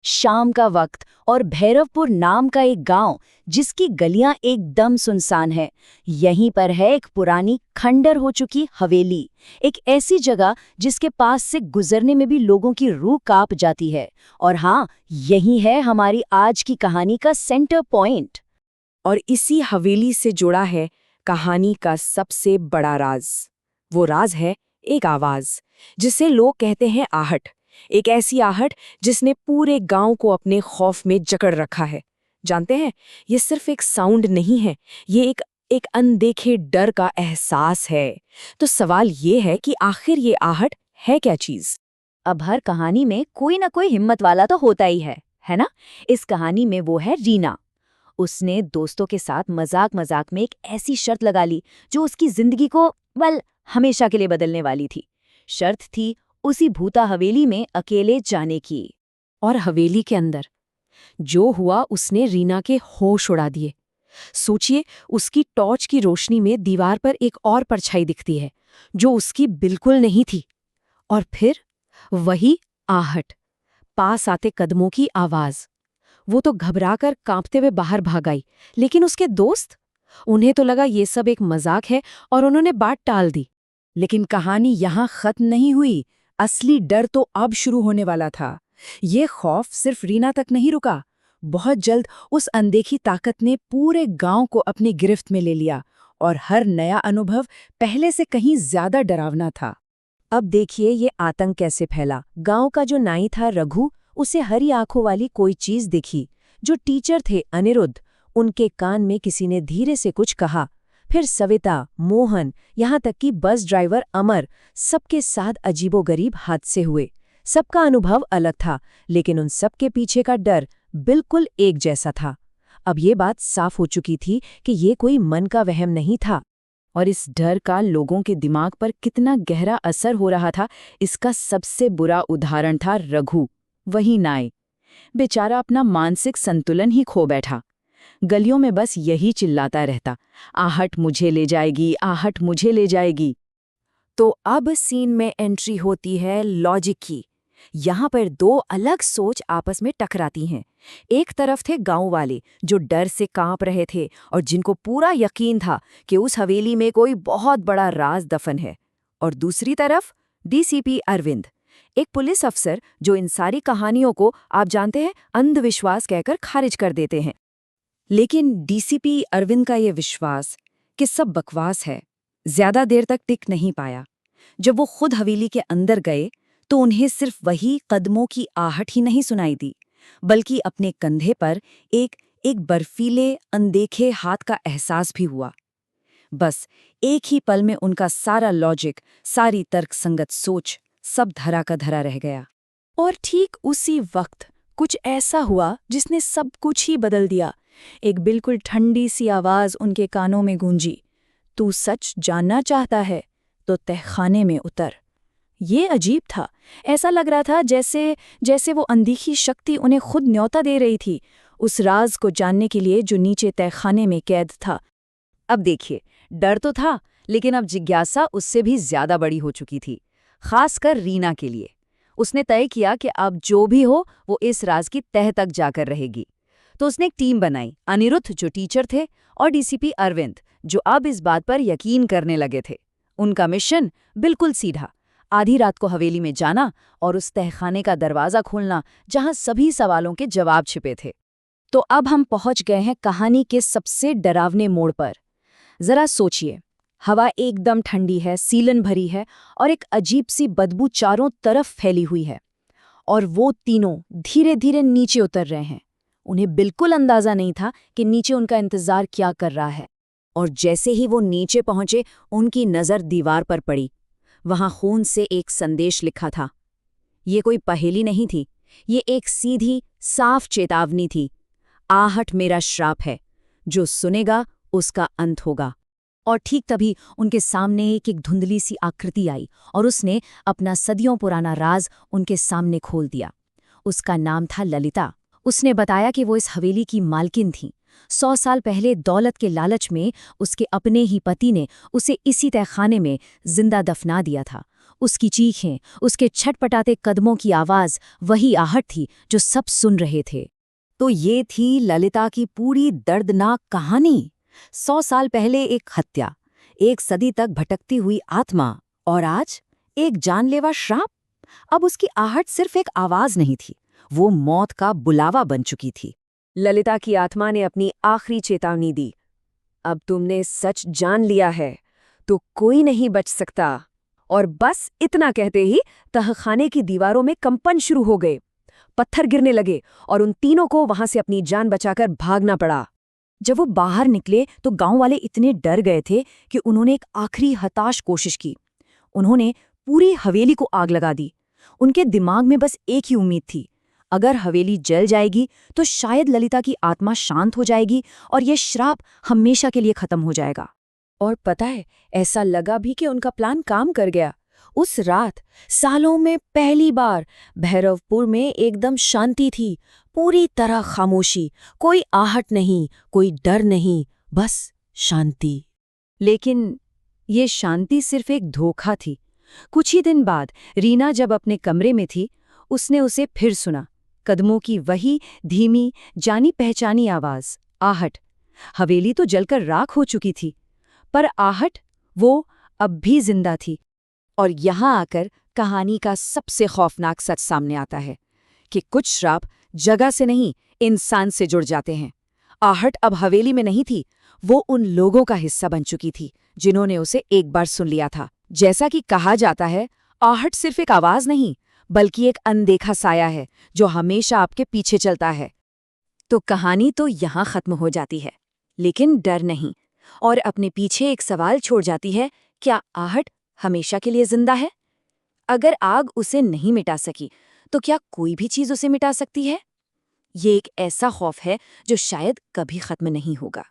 शाम का वक्त और भैरवपुर नाम का एक गांव जिसकी गलियां एकदम सुनसान है। यहीं पर है एक पुरानी खंडर हो चुकी हवेली, एक ऐसी जगह जिसके पास से गुजरने में भी लोगों की रूह कांप जाती है। और हाँ, यही है हमारी आज की कहानी का सेंटर पॉइंट। और इसी हवेली से जुड़ा है कहानी का सबसे बड़ा राज। वो राज है एक आवाज जिसे लोग कहते हैं आहट। एक ऐसी आहट जिसने पूरे गांव को अपने खौफ में जकड़ रखा है। जानते हैं, ये सिर्फ एक साउंड नहीं है, ये एक अनदेखे डर का एहसास है। तो सवाल ये है कि आखिर ये आहट है क्या चीज? अब हर कहानी में कोई ना कोई हिम्मत वाला तो होता ही है ना? इस कहानी में वो है रीना। उसने दोस्तों के साथ मजाक मजाक में एक ऐसी शर्त लगा ली जो उसकी जिंदगी को हमेशा के लिए बदलने वाली थी। शर्त थी उसी भूता हवेली में अकेले जाने की। और हवेली के अंदर जो हुआ उसने रीना के होश उड़ा दिए। सोचिए, उसकी टॉर्च की रोशनी में दीवार पर एक और परछाई दिखती है जो उसकी बिल्कुल नहीं थी। और फिर वही आहट, पास आते कदमों की आवाज। वो तो घबराकर कांपते हुए बाहर भाग आई, लेकिन उसके दोस्त, उन्हें तो लगा ये सब एक मजाक है और उन्होंने बात टाल दी। लेकिन कहानी यहाँ खत्म नहीं हुई। असली डर तो अब शुरू होने वाला था। ये खौफ सिर्फ रीना तक नहीं रुका। बहुत जल्द उस अनदेखी ताकत ने पूरे गांव को अपनी गिरफ्त में ले लिया और हर नया अनुभव पहले से कहीं ज्यादा डरावना था। अब देखिए ये आतंक कैसे फैला। गांव का जो नाई था रघु, उसे हरी आंखों वाली कोई चीज दिखी। जो टीचर थे अनिरुद्ध, उनके कान में किसी ने धीरे से कुछ कहा। फिर सविता, मोहन, यहाँ तक कि बस ड्राइवर अमर, सबके साथ अजीबोगरीब हादसे हुए। सबका अनुभव अलग था, लेकिन उन सबके पीछे का डर बिल्कुल एक जैसा था। अब ये बात साफ हो चुकी थी कि ये कोई मन का वहम नहीं था। और इस डर का लोगों के दिमाग पर कितना गहरा असर हो रहा था, इसका सबसे बुरा उदाहरण था रघु, वही नाई। बेचारा अपना मानसिक संतुलन ही खो बैठा। गलियों में बस यही चिल्लाता रहता, आहट मुझे ले जाएगी, आहट मुझे ले जाएगी। तो अब सीन में एंट्री होती है लॉजिक की। यहाँ पर दो अलग सोच आपस में टकराती हैं। एक तरफ थे गांव वाले जो डर से कांप रहे थे और जिनको पूरा यकीन था कि उस हवेली में कोई बहुत बड़ा राज दफन है। और दूसरी तरफ डीसीपी अरविंद, एक पुलिस अफसर जो इन सारी कहानियों को, आप जानते हैं, अंधविश्वास कहकर खारिज कर देते हैं। लेकिन डीसीपी अरविंद का ये विश्वास कि सब बकवास है ज्यादा देर तक टिक नहीं पाया। जब वो खुद हवेली के अंदर गए तो उन्हें सिर्फ वही कदमों की आहट ही नहीं सुनाई दी, बल्कि अपने कंधे पर एक बर्फीले अनदेखे हाथ का एहसास भी हुआ। बस एक ही पल में उनका सारा लॉजिक, सारी तर्कसंगत सोच, सब धरा का धरा रह गया। और ठीक उसी वक्त कुछ ऐसा हुआ जिसने सब कुछ ही बदल दिया। एक बिल्कुल ठंडी सी आवाज उनके कानों में गूंजी, तू सच जानना चाहता है तो तहखाने में उतर। ये अजीब था। ऐसा लग रहा था जैसे वो अनदेखी शक्ति उन्हें खुद न्योता दे रही थी, उस राज को जानने के लिए जो नीचे तहखाने में कैद था। अब देखिए, डर तो था, लेकिन अब जिज्ञासा उससे भी ज्यादा बड़ी हो चुकी थी, खासकर रीना के लिए। उसने तय किया कि अब जो भी हो वो इस राज की तह तक जाकर रहेगी। तो उसने एक टीम बनाई, अनिरुद्ध जो टीचर थे और डीसीपी अरविंद जो अब इस बात पर यकीन करने लगे थे। उनका मिशन बिल्कुल सीधा, आधी रात को हवेली में जाना और उस तहखाने का दरवाज़ा खोलना जहां सभी सवालों के जवाब छिपे थे। तो अब हम पहुंच गए हैं कहानी के सबसे डरावने मोड़ पर। जरा सोचिए, हवा एकदम ठंडी है, सीलन भरी है और एक अजीब सी बदबू चारों तरफ फैली हुई है। और वो तीनों धीरे धीरे नीचे उतर रहे हैं। उन्हें बिल्कुल अंदाजा नहीं था कि नीचे उनका इंतजार क्या कर रहा है। और जैसे ही वो नीचे पहुंचे, उनकी नज़र दीवार पर पड़ी। वहां खून से एक संदेश लिखा था। ये कोई पहेली नहीं थी, ये एक सीधी साफ चेतावनी थी। आहट मेरा श्राप है, जो सुनेगा उसका अंत होगा। और ठीक तभी उनके सामने एक धुंधली सी आकृति आई और उसने अपना सदियों पुराना राज उनके सामने खोल दिया। उसका नाम था ललिता। उसने बताया कि वो इस हवेली की मालकिन थी। 100 साल पहले दौलत के लालच में उसके अपने ही पति ने उसे इसी तहखाने में जिंदा दफना दिया था। उसकी चीखें, उसके छटपटाते कदमों की आवाज वही आहट थी जो सब सुन रहे थे। तो ये थी ललिता की पूरी दर्दनाक कहानी। 100 साल पहले एक हत्या, 1 सदी तक भटकती हुई आत्मा, और आज एक जानलेवा श्राप। अब उसकी आहट सिर्फ एक आवाज नहीं थी, वो मौत का बुलावा बन चुकी थी। ललिता की आत्मा ने अपनी आखिरी चेतावनी दी। अब तुमने सच जान लिया है तो कोई नहीं बच सकता। और बस इतना कहते ही तहखाने की दीवारों में कंपन शुरू हो गए। पत्थर गिरने लगे और उन तीनों को वहां से अपनी जान बचाकर भागना पड़ा। जब वो बाहर निकले तो गांव वाले इतने डर गए थे कि उन्होंने एक आखिरी हताश कोशिश की। उन्होंने पूरी हवेली को आग लगा दी। उनके दिमाग में बस एक ही उम्मीद थी, अगर हवेली जल जाएगी तो शायद ललिता की आत्मा शांत हो जाएगी और यह श्राप हमेशा के लिए खत्म हो जाएगा। और पता है, ऐसा लगा भी कि उनका प्लान काम कर गया। उस रात सालों में पहली बार भैरवपुर में एकदम शांति थी, पूरी तरह खामोशी, कोई आहट नहीं, कोई डर नहीं, बस शांति। लेकिन ये शांति सिर्फ एक धोखा थी। कुछ ही दिन बाद रीना जब अपने कमरे में थी, उसने उसे फिर सुना, कदमों की वही धीमी जानी पहचानी आवाज, आहट। हवेली तो जलकर राख हो चुकी थी, पर आहट वो अब भी जिंदा थी। और यहाँ आकर कहानी का सबसे खौफनाक सच सामने आता है कि कुछ श्राप जगह से नहीं, इंसान से जुड़ जाते हैं। आहट अब हवेली में नहीं थी, वो उन लोगों का हिस्सा बन चुकी थी जिन्होंने उसे एक बार सुन लिया था। जैसा कि कहा जाता है, आहट सिर्फ एक आवाज नहीं, बल्कि एक अनदेखा साया है जो हमेशा आपके पीछे चलता है। तो कहानी तो यहाँ खत्म हो जाती है, लेकिन डर नहीं, और अपने पीछे एक सवाल छोड़ जाती है, क्या आहट हमेशा के लिए जिंदा है? अगर आग उसे नहीं मिटा सकी, तो क्या कोई भी चीज उसे मिटा सकती है? ये एक ऐसा खौफ है जो शायद कभी खत्म नहीं होगा।